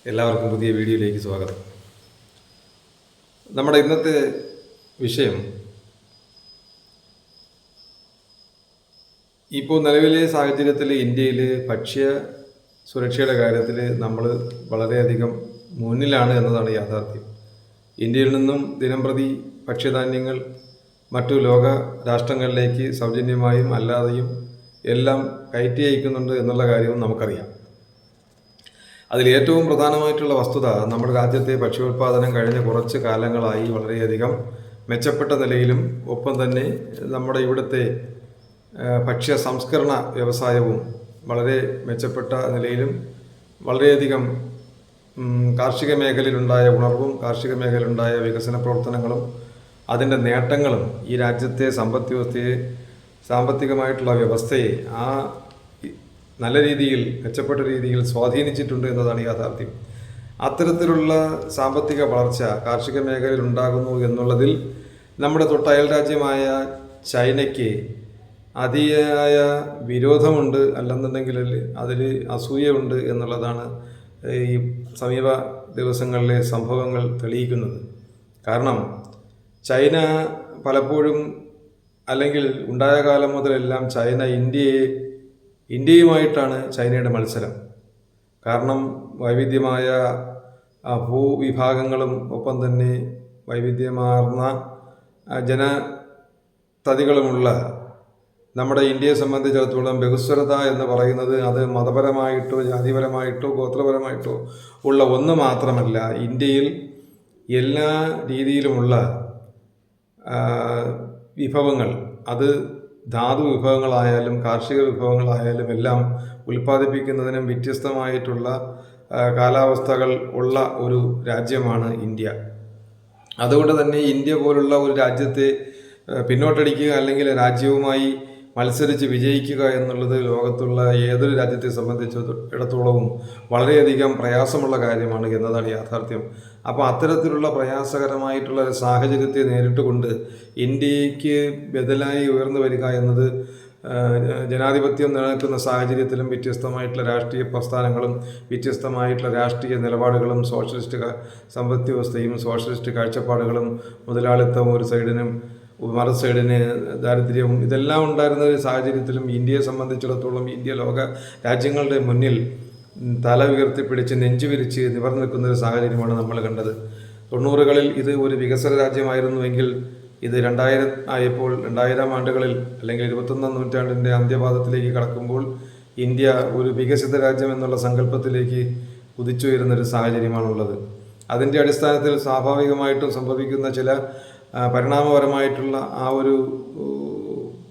എല്ലാവർക്കും പുതിയ വീഡിയോയിലേക്ക് സ്വാഗതം. നമ്മുടെ ഇന്നത്തെ വിഷയം ഇപ്പോൾ നിലവിലെ സാഹചര്യത്തിൽ ഇന്ത്യയിൽ ഭക്ഷ്യ സുരക്ഷയുടെ കാര്യത്തിൽ നമ്മൾ വളരെയധികം മുന്നിലാണ് എന്നതാണ് യാഥാർത്ഥ്യം. ഇന്ത്യയിൽ നിന്നും ദിനംപ്രതി ഭക്ഷ്യധാന്യങ്ങൾ മറ്റു ലോക രാഷ്ട്രങ്ങളിലേക്ക് സൗജന്യമായും അല്ലാതെയും എല്ലാം കയറ്റി അയക്കുന്നുണ്ട് എന്നുള്ള കാര്യവും നമുക്കറിയാം. അതിൽ ഏറ്റവും പ്രധാനമായിട്ടുള്ള വസ്തുത നമ്മുടെ രാജ്യത്തെ ഭക്ഷ്യോൽപാദനം കഴിഞ്ഞ കുറച്ച് കാലങ്ങളായി വളരെയധികം മെച്ചപ്പെട്ട നിലയിലും ഒപ്പം തന്നെ നമ്മുടെ ഇവിടുത്തെ ഭക്ഷ്യ സംസ്കരണ വ്യവസായവും വളരെ മെച്ചപ്പെട്ട നിലയിലും വളരെയധികം കാർഷിക മേഖലയിലുണ്ടായ ഉണർവും കാർഷിക മേഖലയിലുണ്ടായ വികസന പ്രവർത്തനങ്ങളും അതിൻ്റെ നേട്ടങ്ങളും ഈ രാജ്യത്തെ സമ്പദ് വ്യവസ്ഥയെ സാമ്പത്തികമായിട്ടുള്ള വ്യവസ്ഥയെ നല്ല രീതിയിൽ മെച്ചപ്പെട്ട രീതിയിൽ സ്വാധീനിച്ചിട്ടുണ്ട് എന്നതാണ് യാഥാർത്ഥ്യം. അത്തരത്തിലുള്ള സാമ്പത്തിക വളർച്ച കാർഷിക മേഖലയിൽ ഉണ്ടാകുന്നു എന്നുള്ളതിൽ നമ്മുടെ തൊട്ടയൽ രാജ്യമായ ചൈനയ്ക്ക് അതിയായ വിരോധമുണ്ട്, അല്ലെന്നുണ്ടെങ്കിൽ അതിൽ അസൂയുണ്ട് എന്നുള്ളതാണ് ഈ സമീപ ദിവസങ്ങളിലെ സംഭവങ്ങൾ തെളിയിക്കുന്നത്. കാരണം ചൈന പലപ്പോഴും അല്ലെങ്കിൽ ഉണ്ടായ കാലം മുതലെല്ലാം ചൈന ഇന്ത്യയുമായിട്ടാണ് ചൈനയുടെ മത്സരം. കാരണം വൈവിധ്യമായ ഭൂവിഭാഗങ്ങളും ഒപ്പം തന്നെ വൈവിധ്യമാർന്ന ജനതതികളുമുള്ള നമ്മുടെ ഇന്ത്യയെ സംബന്ധിച്ചിടത്തോളം ബഹുസ്വരത എന്ന് പറയുന്നത് അത് മതപരമായിട്ടോ ജാതിപരമായിട്ടോ ഗോത്രപരമായിട്ടോ ഉള്ള ഒന്ന് മാത്രമല്ല. ഇന്ത്യയിൽ എല്ലാ രീതിയിലുമുള്ള വിഭവങ്ങൾ, അത് ധാതു വിഭവങ്ങളായാലും കാർഷിക വിഭവങ്ങളായാലും എല്ലാം ഉൽപ്പാദിപ്പിക്കുന്നതിനും വ്യത്യസ്തമായിട്ടുള്ള കാലാവസ്ഥകൾ ഉള്ള ഒരു രാജ്യമാണ് ഇന്ത്യ. അതുകൊണ്ട് തന്നെ ഇന്ത്യ പോലുള്ള ഒരു രാജ്യത്തെ പിന്നോട്ടടിക്കുക അല്ലെങ്കിൽ രാജ്യവുമായി മത്സരിച്ച് വിജയിക്കുക എന്നുള്ളത് ലോകത്തുള്ള ഏതൊരു രാജ്യത്തെ സംബന്ധിച്ചിടത്തോളവും വളരെയധികം പ്രയാസമുള്ള കാര്യമാണ് എന്നതാണ് യാഥാർത്ഥ്യം. അപ്പോൾ അത്തരത്തിലുള്ള പ്രയാസകരമായിട്ടുള്ള ഒരു സാഹചര്യത്തെ നേരിട്ടുകൊണ്ട് ഇന്ത്യക്ക് ബദലായി ഉയർന്നു വരിക എന്നത് ജനാധിപത്യം നിലനിൽക്കുന്ന സാഹചര്യത്തിലും വ്യത്യസ്തമായിട്ടുള്ള രാഷ്ട്രീയ പ്രസ്ഥാനങ്ങളും വ്യത്യസ്തമായിട്ടുള്ള രാഷ്ട്രീയ നിലപാടുകളും സോഷ്യലിസ്റ്റ് സമ്പദ് വ്യവസ്ഥയും സോഷ്യലിസ്റ്റ് കാഴ്ചപ്പാടുകളും മുതലാളിത്തവും ഒരു സൈഡിനും മറു സൈഡിന് ദാരിദ്ര്യവും ഇതെല്ലാം ഉണ്ടായിരുന്ന ഒരു സാഹചര്യത്തിലും ഇന്ത്യയെ സംബന്ധിച്ചിടത്തോളം ഇന്ത്യ ലോക രാജ്യങ്ങളുടെ മുന്നിൽ തല ഉയർത്തിപ്പിടിച്ച് നെഞ്ചുവിരിച്ച് നിവർന്നു നിൽക്കുന്ന ഒരു സാഹചര്യമാണ് നമ്മൾ കണ്ടത്. 90കളിൽ ഇത് ഒരു വികസന രാജ്യമായിരുന്നുവെങ്കിൽ ഇത് 2000 ആയപ്പോൾ 2000 ആണ്ടുകളിൽ അല്ലെങ്കിൽ 21ാം നൂറ്റാണ്ടിൻ്റെ അന്ത്യപാദത്തിലേക്ക് കടക്കുമ്പോൾ ഇന്ത്യ ഒരു വികസിത രാജ്യം എന്നുള്ള സങ്കല്പത്തിലേക്ക് കുതിച്ചുയരുന്നൊരു സാഹചര്യമാണുള്ളത്. അതിൻ്റെ അടിസ്ഥാനത്തിൽ സ്വാഭാവികമായിട്ടും സംഭവിക്കുന്ന ചില പരിണാമപരമായിട്ടുള്ള ഒരു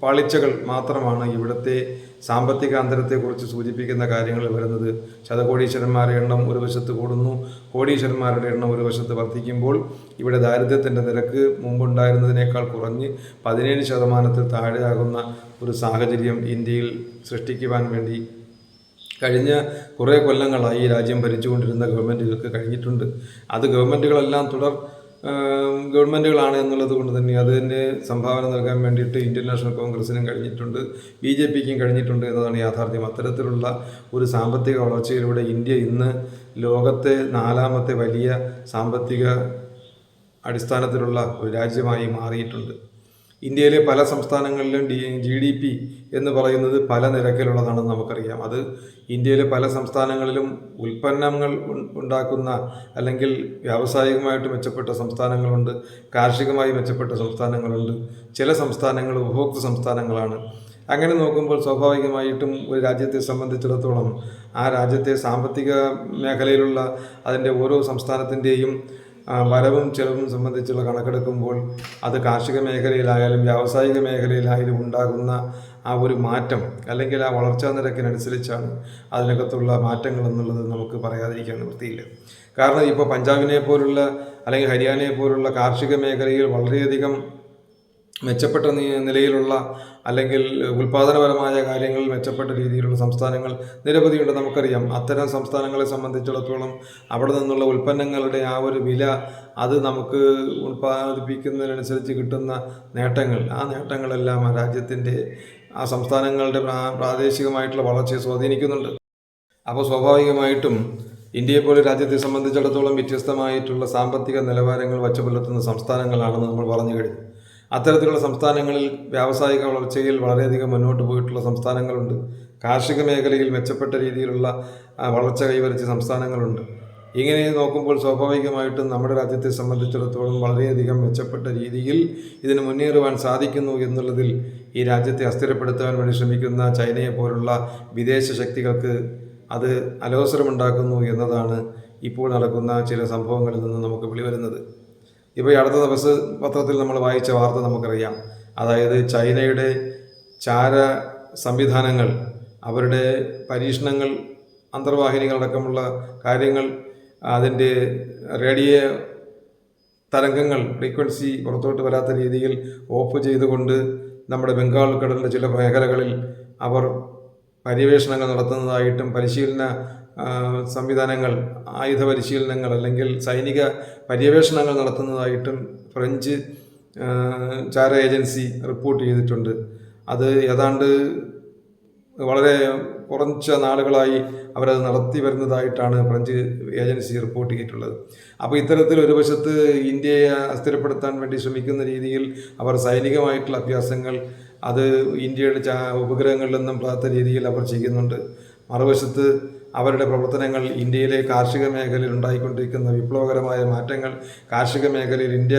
പാളിച്ചകൾ മാത്രമാണ് ഇവിടുത്തെ സാമ്പത്തിക അന്തരത്തെക്കുറിച്ച് സൂചിപ്പിക്കുന്ന കാര്യങ്ങൾ വരുന്നത്. ശതകോടീശ്വരന്മാരുടെ എണ്ണം ഒരു വശത്ത് കൂടുന്നു, കോടീശ്വരന്മാരുടെ എണ്ണം ഒരു വശത്ത് വർദ്ധിക്കുമ്പോൾ ഇവിടെ ദാരിദ്ര്യത്തിൻ്റെ നിരക്ക് മുമ്പുണ്ടായിരുന്നതിനേക്കാൾ കുറഞ്ഞ് 17% താഴെയാകുന്ന ഒരു സാഹചര്യം ഇന്ത്യയിൽ സൃഷ്ടിക്കുവാൻ വേണ്ടി കഴിഞ്ഞ കുറേ കൊല്ലങ്ങളായി ഈ രാജ്യം ഭരിച്ചുകൊണ്ടിരുന്ന ഗവൺമെൻറ്റുകൾക്ക് കഴിഞ്ഞിട്ടുണ്ട്. അത് ഗവൺമെൻറ്റുകളെല്ലാം ഗവൺമെൻറ്റുകളാണ് എന്നുള്ളത് കൊണ്ട് തന്നെ അതിന് സംഭാവന നൽകാൻ വേണ്ടിയിട്ട് ഇന്ത്യൻ നാഷണൽ കോൺഗ്രസിനും കഴിഞ്ഞിട്ടുണ്ട്, BJPക്കും കഴിഞ്ഞിട്ടുണ്ട് എന്നതാണ് യാഥാർത്ഥ്യം. അത്തരത്തിലുള്ള ഒരു സാമ്പത്തിക വളർച്ചയിലൂടെ ഇന്ത്യ ഇന്ന് ലോകത്തെ 4ാമത്തെ വലിയ സാമ്പത്തിക അടിസ്ഥാനത്തിലുള്ള ഒരു രാജ്യമായി മാറിയിട്ടുണ്ട്. ഇന്ത്യയിലെ പല സംസ്ഥാനങ്ങളിലും GDP എന്ന് പറയുന്നത് പല നിരക്കിലുള്ളതാണെന്ന് നമുക്കറിയാം. അത് ഇന്ത്യയിലെ പല സംസ്ഥാനങ്ങളിലും ഉൽപ്പന്നങ്ങൾ ഉണ്ടാക്കുന്ന അല്ലെങ്കിൽ വ്യാവസായികമായിട്ട് മെച്ചപ്പെട്ട സംസ്ഥാനങ്ങളുണ്ട്, കാർഷികമായി മെച്ചപ്പെട്ട സംസ്ഥാനങ്ങളുണ്ട്, ചില സംസ്ഥാനങ്ങൾ ഉപഭോക്തൃ സംസ്ഥാനങ്ങളാണ്. അങ്ങനെ നോക്കുമ്പോൾ സ്വാഭാവികമായിട്ടും ഒരു രാജ്യത്തെ സംബന്ധിച്ചിടത്തോളം ആ രാജ്യത്തെ സാമ്പത്തിക മേഖലയിലുള്ള അതിൻ്റെ ഓരോ സംസ്ഥാനത്തിൻ്റെയും വരവും ചെലവും സംബന്ധിച്ചുള്ള കണക്കെടുക്കുമ്പോൾ അത് കാർഷിക മേഖലയിലായാലും വ്യാവസായിക മേഖലയിലായാലും ഉണ്ടാകുന്ന ആ ഒരു മാറ്റം അല്ലെങ്കിൽ ആ വളർച്ചാ നിരക്കിനനുസരിച്ചാണ് അതിനകത്തുള്ള മാറ്റങ്ങൾ എന്നുള്ളത് നമുക്ക് പറയാതിരിക്കാൻ നിവൃത്തിയില്ല. കാരണം ഇപ്പോൾ പഞ്ചാബിനെ പോലുള്ള അല്ലെങ്കിൽ ഹരിയാനയെ പോലുള്ള കാർഷിക മേഖലയിൽ വളരെയധികം മെച്ചപ്പെട്ട നിലയിലുള്ള അല്ലെങ്കിൽ ഉൽപാദനപരമായ കാര്യങ്ങളിൽ മെച്ചപ്പെട്ട രീതിയിലുള്ള സംസ്ഥാനങ്ങൾ നിരവധിയുണ്ട്, നമുക്കറിയാം. അത്തരം സംസ്ഥാനങ്ങളെ സംബന്ധിച്ചിടത്തോളം അവിടെ നിന്നുള്ള ഉൽപ്പന്നങ്ങളുടെ ആ ഒരു വില, അത് നമുക്ക് ഉൽപ്പാദിപ്പിക്കുന്നതിനനുസരിച്ച് കിട്ടുന്ന നേട്ടങ്ങൾ, ആ നേട്ടങ്ങളെല്ലാം ആ രാജ്യത്തിൻ്റെ ആ സംസ്ഥാനങ്ങളുടെ പ്രാദേശികമായിട്ടുള്ള വളർച്ചയെ സ്വാധീനിക്കുന്നുണ്ട്. അപ്പോൾ സ്വാഭാവികമായിട്ടും ഇന്ത്യയെപ്പോലെ രാജ്യത്തെ സംബന്ധിച്ചിടത്തോളം വ്യത്യസ്തമായിട്ടുള്ള സാമ്പത്തിക നിലവാരങ്ങൾ വച്ചു പുലർത്തുന്ന സംസ്ഥാനങ്ങളാണെന്ന് നമ്മൾ പറഞ്ഞു കഴിഞ്ഞു. അത്തരത്തിലുള്ള സംസ്ഥാനങ്ങളിൽ വ്യാവസായിക വളർച്ചയിൽ വളരെയധികം മുന്നോട്ട് പോയിട്ടുള്ള സംസ്ഥാനങ്ങളുണ്ട്. കാർഷിക മേഖലയിൽ മെച്ചപ്പെട്ട രീതിയിലുള്ള വളർച്ച കൈവരിച്ച സംസ്ഥാനങ്ങളുണ്ട്. ഇങ്ങനെ നോക്കുമ്പോൾ സ്വാഭാവികമായിട്ടും നമ്മുടെ രാജ്യത്തെ സംബന്ധിച്ചിടത്തോളം വളരെയധികം മെച്ചപ്പെട്ട രീതിയിൽ ഇതിന് മുന്നേറുവാൻ സാധിക്കുന്നു എന്നുള്ളതിൽ ഈ രാജ്യത്തെ അസ്ഥിരപ്പെടുത്താൻ വേണ്ടി ശ്രമിക്കുന്ന ചൈനയെ പോലുള്ള വിദേശ ശക്തികൾക്ക് അത് അലോസരമുണ്ടാക്കുന്നു എന്നതാണ് ഇപ്പോൾ നടക്കുന്ന ചില സംഭവങ്ങളിൽ നിന്ന് നമുക്ക് വെളിവരുന്നത്. ഇപ്പോൾ ഈ അടുത്ത ദിവസം പത്രത്തിൽ നമ്മൾ വായിച്ച വാർത്ത നമുക്കറിയാം. അതായത് ചൈനയുടെ ചാര സംവിധാനങ്ങൾ, അവരുടെ പരീക്ഷണങ്ങൾ, അന്തർവാഹിനികളടക്കമുള്ള കാര്യങ്ങൾ, അതിൻ്റെ റേഡിയോ തരംഗങ്ങൾ ഫ്രീക്വൻസി പുറത്തോട്ട് വരാത്ത രീതിയിൽ ഓഫ് ചെയ്തുകൊണ്ട് നമ്മുടെ ബംഗാൾ കടലിൻ്റെ ചില മേഖലകളിൽ അവർ പര്യവേഷണങ്ങൾ നടത്തുന്നതായിട്ടും പരിശീലന സംവിധാനങ്ങൾ, ആയുധ പരിശീലനങ്ങൾ അല്ലെങ്കിൽ സൈനിക പര്യവേഷണങ്ങൾ നടത്തുന്നതായിട്ടും ഫ്രഞ്ച് ചാര ഏജൻസി റിപ്പോർട്ട് ചെയ്തിട്ടുണ്ട്. അത് ഏതാണ്ട് വളരെ കുറച്ച് നാളുകളായി അവരത് നടത്തി വരുന്നതായിട്ടാണ് ഫ്രഞ്ച് ഏജൻസി റിപ്പോർട്ട് ചെയ്തിട്ടുള്ളത്. അപ്പോൾ ഇത്തരത്തിൽ ഒരു വശത്ത് ഇന്ത്യയെ അസ്ഥിരപ്പെടുത്താൻ വേണ്ടി ശ്രമിക്കുന്ന രീതിയിൽ അവർ സൈനികമായിട്ടുള്ള അഭ്യാസങ്ങൾ അത് ഇന്ത്യയുടെ ഉപഗ്രഹങ്ങളിൽ നിന്നും പ്രാപ്ത രീതിയിൽ അവർ ചെയ്യുന്നുണ്ട്. മറുവശത്ത് അവരുടെ പ്രവർത്തനങ്ങൾ ഇന്ത്യയിലെ കാർഷിക മേഖലയിൽ ഉണ്ടായിക്കൊണ്ടിരിക്കുന്ന വിപ്ലവകരമായ മാറ്റങ്ങൾ, കാർഷിക മേഖലയിൽ ഇന്ത്യ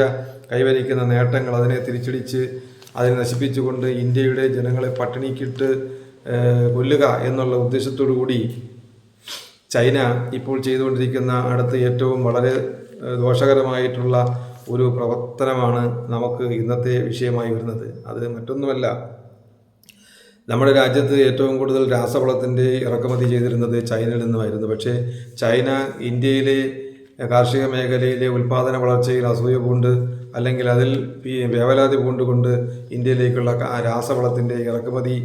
കൈവരിക്കുന്ന നേട്ടങ്ങൾ, അതിനെ തിരിച്ചടിച്ച് അതിനെ നശിപ്പിച്ചുകൊണ്ട് ഇന്ത്യയുടെ ജനങ്ങളെ പട്ടിണിക്കിട്ട് കൊല്ലുക എന്നുള്ള ഉദ്ദേശത്തോടു കൂടി ചൈന ഇപ്പോൾ ചെയ്തുകൊണ്ടിരിക്കുന്ന അടുത്ത ഏറ്റവും വളരെ ദോഷകരമായിട്ടുള്ള ഒരു പ്രവർത്തനമാണ് നമുക്ക് ഇന്നത്തെ വിഷയമായി വരുന്നത്. അത് മറ്റൊന്നുമല്ല, നമ്മുടെ രാജ്യത്ത് ഏറ്റവും കൂടുതൽ രാസവളത്തിൻ്റെ ഇറക്കുമതി ചെയ്തിരുന്നത് ചൈനയിൽ നിന്നുമായിരുന്നു. പക്ഷേ ചൈന ഇന്ത്യയിലെ കാർഷിക മേഖലയിലെ ഉൽപ്പാദന വളർച്ചയിൽ അസൂയ പൂണ്ട് അല്ലെങ്കിൽ അതിൽ വേവലാതി പൂണ്ടുകൊണ്ട് ഇന്ത്യയിലേക്കുള്ള രാസവളത്തിൻ്റെ ഇറക്കുമതി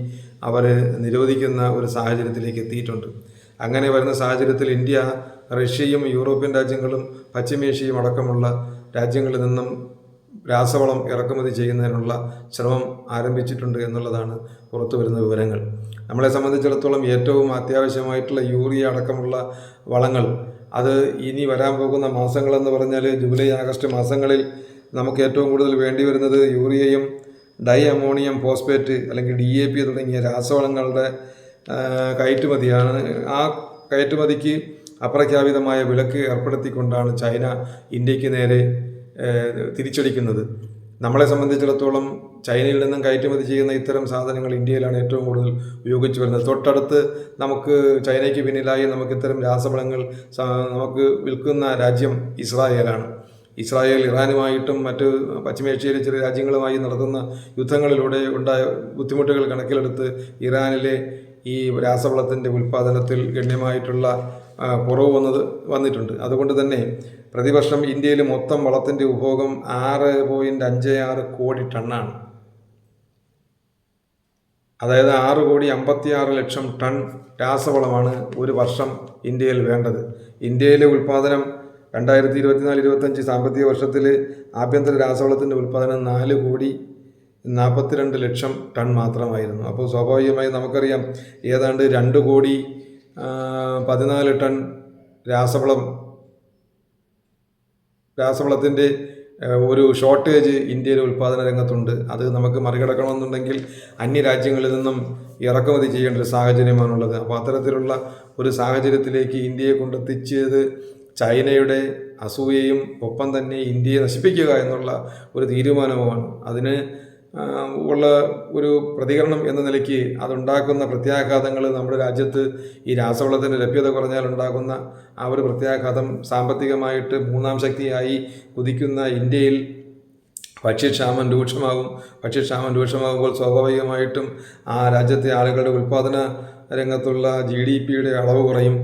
അവർ നിരോധിക്കുന്ന ഒരു സാഹചര്യത്തിലേക്ക് എത്തിയിട്ടുണ്ട്. അങ്ങനെ വരുന്ന സാഹചര്യത്തിൽ ഇന്ത്യ റഷ്യയും യൂറോപ്യൻ രാജ്യങ്ങളും പശ്ചിമേഷ്യയും അടക്കമുള്ള രാജ്യങ്ങളിൽ നിന്നും രാസവളം ഇറക്കുമതി ചെയ്യുന്നതിനുള്ള ശ്രമം ആരംഭിച്ചിട്ടുണ്ട് എന്നുള്ളതാണ് പുറത്തു വരുന്ന വിവരങ്ങൾ. നമ്മളെ സംബന്ധിച്ചിടത്തോളം ഏറ്റവും അത്യാവശ്യമായിട്ടുള്ള യൂറിയ അടക്കമുള്ള വളങ്ങൾ അത് ഇനി വരാൻ പോകുന്ന മാസങ്ങളെന്ന് പറഞ്ഞാൽ ജൂലൈ ആഗസ്റ്റ് മാസങ്ങളിൽ നമുക്ക് ഏറ്റവും കൂടുതൽ വേണ്ടി വരുന്നത് യൂറിയയും ഡൈ അമോണിയം ഫോസ്ഫേറ്റ് അല്ലെങ്കിൽ DAP തുടങ്ങിയ രാസവളങ്ങളുടെ കയറ്റുമതിയാണ്. ആ കയറ്റുമതിക്ക് അപ്രഖ്യാപിതമായ വിലക്ക് ഏർപ്പെടുത്തിക്കൊണ്ടാണ് ചൈന ഇന്ത്യക്ക് നേരെ തിരിച്ചടിക്കുന്നത്. നമ്മളെ സംബന്ധിച്ചിടത്തോളം ചൈനയിൽ നിന്നും കയറ്റുമതി ചെയ്യുന്ന ഇത്തരം സാധനങ്ങൾ ഇന്ത്യയിലാണ് ഏറ്റവും കൂടുതൽ ഉപയോഗിച്ചു വരുന്നത്. തൊട്ടടുത്ത് നമുക്ക് ചൈനയ്ക്ക് പിന്നിലായി നമുക്ക് ഇത്തരം രാസവളങ്ങൾ നമുക്ക് വിൽക്കുന്ന രാജ്യം ഇസ്രായേലാണ്. ഇസ്രായേൽ ഇറാനുമായിട്ടും മറ്റ് പശ്ചിമേഷ്യയിലെ ചെറിയ രാജ്യങ്ങളുമായി നടത്തുന്ന യുദ്ധങ്ങളിലൂടെ ഉണ്ടായ ബുദ്ധിമുട്ടുകൾ കണക്കിലെടുത്ത് ഇറാനിലെ ഈ രാസവളത്തിൻ്റെ ഉൽപ്പാദനത്തിൽ ഗണ്യമായിട്ടുള്ള കുറവ് വന്നിട്ടുണ്ട്. അതുകൊണ്ട് തന്നെ പ്രതിവർഷം ഇന്ത്യയിൽ മൊത്തം വളത്തിൻ്റെ ഉപഭോഗം 6.56 കോടി ടണ്ണാണ്. അതായത് 6,56,00,000 ടൺ രാസവളമാണ് ഒരു വർഷം ഇന്ത്യയിൽ വേണ്ടത്. ഇന്ത്യയിലെ ഉൽപ്പാദനം 2024-25 സാമ്പത്തിക വർഷത്തിൽ ആഭ്യന്തര രാസവളത്തിൻ്റെ ഉൽപ്പാദനം 4,42,00,000 ടൺ മാത്രമായിരുന്നു. അപ്പോൾ സ്വാഭാവികമായി നമുക്കറിയാം ഏതാണ്ട് 2,14,00,000 ടൺ രാസവളത്തിൻ്റെ ഒരു ഷോർട്ടേജ് ഇന്ത്യയിലെ ഉൽപ്പാദന രംഗത്തുണ്ട്. അത് നമുക്ക് മറികടക്കണമെന്നുണ്ടെങ്കിൽ അന്യരാജ്യങ്ങളിൽ നിന്നും ഇറക്കുമതി ചെയ്യേണ്ട ഒരു സാഹചര്യമാണുള്ളത്. അപ്പോൾ അത്തരത്തിലുള്ള ഒരു സാഹചര്യത്തിലേക്ക് ഇന്ത്യയെ കൊണ്ടെത്തിച്ചത് ചൈനയുടെ അസൂയയും ഒപ്പം തന്നെ ഇന്ത്യയെ നശിപ്പിക്കുക എന്നുള്ള ഒരു തീരുമാനവുമാണ്. അതിന് ഉള്ള ഒരു പ്രതികരണം എന്ന നിലയ്ക്ക് അതുണ്ടാക്കുന്ന പ്രത്യാഘാതങ്ങൾ നമ്മുടെ രാജ്യത്ത് ഈ രാസവളത്തിൻ്റെ ലഭ്യത കുറഞ്ഞാൽ ഉണ്ടാകുന്ന ആ ഒരു പ്രത്യാഘാതം സാമ്പത്തികമായിട്ട് മൂന്നാം ശക്തിയായി കുതിക്കുന്ന ഇന്ത്യയിൽ ഭക്ഷ്യക്ഷാമം രൂക്ഷമാകുമ്പോൾ സ്വാഭാവികമായിട്ടും ആ രാജ്യത്തെ ആളുകളുടെ ഉൽപ്പാദന രംഗത്തുള്ള GDPയുടെ അളവ് കുറയും.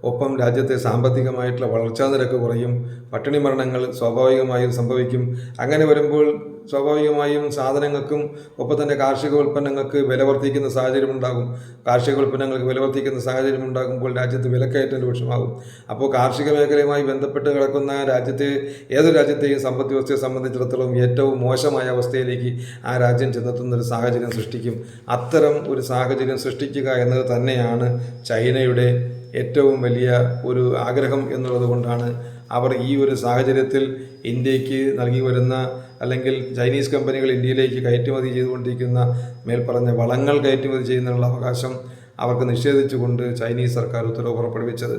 ഒപ്പം രാജ്യത്തെ സാമ്പത്തികമായിട്ടുള്ള വളർച്ചാ നിരക്ക് കുറയും. പട്ടിണി മരണങ്ങൾ സ്വാഭാവികമായും സംഭവിക്കും. അങ്ങനെ വരുമ്പോൾ സ്വാഭാവികമായും സാധനങ്ങൾക്കും ഒപ്പം തന്നെ കാർഷിക ഉൽപ്പന്നങ്ങൾക്ക് വില വർദ്ധിക്കുന്ന സാഹചര്യം ഉണ്ടാകും. കാർഷിക ഉൽപ്പന്നങ്ങൾക്ക് വില വർദ്ധിക്കുന്ന സാഹചര്യം ഉണ്ടാകുമ്പോൾ രാജ്യത്ത് വിലക്കയറ്റം രൂക്ഷമാകും. അപ്പോൾ കാർഷിക മേഖലയുമായി ബന്ധപ്പെട്ട് കിടക്കുന്ന ഏതൊരു രാജ്യത്തെയും സമ്പദ് വ്യവസ്ഥയെ സംബന്ധിച്ചിടത്തോളം ഏറ്റവും മോശമായ അവസ്ഥയിലേക്ക് ആ രാജ്യം ചെന്നെത്തുന്ന ഒരു സാഹചര്യം സൃഷ്ടിക്കും. അത്തരം ഒരു സാഹചര്യം സൃഷ്ടിക്കുക എന്നത് തന്നെയാണ് ചൈനയുടെ ഏറ്റവും വലിയ ഒരു ആഗ്രഹം എന്നുള്ളത് കൊണ്ടാണ് അവർ ഈ ഒരു സാഹചര്യത്തിൽ ഇന്ത്യക്ക് നൽകി വരുന്ന അല്ലെങ്കിൽ ചൈനീസ് കമ്പനികൾ ഇന്ത്യയിലേക്ക് കയറ്റുമതി ചെയ്തുകൊണ്ടിരിക്കുന്ന മേൽപ്പറഞ്ഞ വളങ്ങൾ കയറ്റുമതി ചെയ്യുന്നതിനുള്ള അവകാശം അവർക്ക് നിഷേധിച്ചുകൊണ്ട് ചൈനീസ് സർക്കാർ ഉത്തരവ് പുറപ്പെടുവിച്ചത്.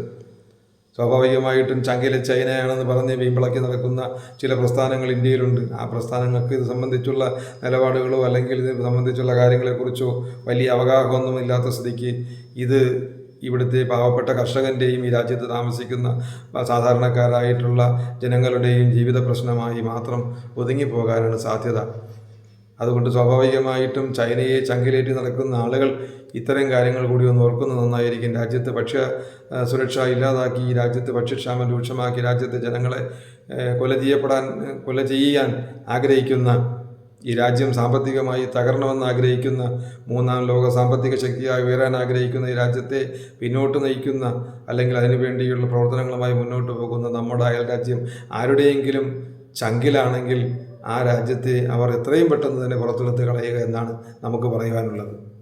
സ്വാഭാവികമായിട്ടും ചങ്കിലെ ചൈനയാണെന്ന് പറഞ്ഞ് വീമ്പിളക്കി നടക്കുന്ന ചില പ്രസ്ഥാനങ്ങൾ ഇന്ത്യയിലുണ്ട്. ആ പ്രസ്ഥാനങ്ങൾക്ക് ഇത് സംബന്ധിച്ചുള്ള നിലപാടുകളോ അല്ലെങ്കിൽ ഇത് സംബന്ധിച്ചുള്ള കാര്യങ്ങളെക്കുറിച്ചോ വലിയ അവഗാഹമൊന്നും ഇല്ലാത്ത സ്ഥിതിക്ക് ഇത് ഇവിടുത്തെ പാവപ്പെട്ട കർഷകൻ്റെയും ഈ രാജ്യത്ത് താമസിക്കുന്ന സാധാരണക്കാരായിട്ടുള്ള ജനങ്ങളുടെയും ജീവിത പ്രശ്നമായി മാത്രം ഒതുങ്ങിപ്പോകാനാണ് സാധ്യത. അതുകൊണ്ട് സ്വാഭാവികമായിട്ടും ചൈനയെ ചങ്കിലേറ്റി നടക്കുന്ന ആളുകൾ ഇത്തരം കാര്യങ്ങൾ കൂടി ഒന്ന് ഓർക്കുന്നത് നന്നായിരിക്കും. രാജ്യത്ത് ഭക്ഷ്യ സുരക്ഷ ഇല്ലാതാക്കി, രാജ്യത്ത് ഭക്ഷ്യക്ഷാമം രൂക്ഷമാക്കി, രാജ്യത്തെ ജനങ്ങളെ കൊല ചെയ്യാൻ ആഗ്രഹിക്കുന്ന, ഈ രാജ്യം സാമ്പത്തികമായി തകരണമെന്ന് ആഗ്രഹിക്കുന്ന, മൂന്നാം ലോക സാമ്പത്തിക ശക്തിയായി ഉയരാൻ ആഗ്രഹിക്കുന്ന ഈ രാജ്യത്തെ പിന്നോട്ട് നയിക്കുന്ന അല്ലെങ്കിൽ അതിനു വേണ്ടിയുള്ള പ്രവർത്തനങ്ങളുമായി മുന്നോട്ട് പോകുന്ന നമ്മുടെ അയൽ രാജ്യം ആരുടെയെങ്കിലും ചങ്കിലാണെങ്കിൽ ആ രാജ്യത്തെ അവർ എത്രയും പെട്ടെന്ന് തന്നെ പുറത്തെടുത്ത് കളയുക എന്നാണ് നമുക്ക് പറയുവാനുള്ളത്.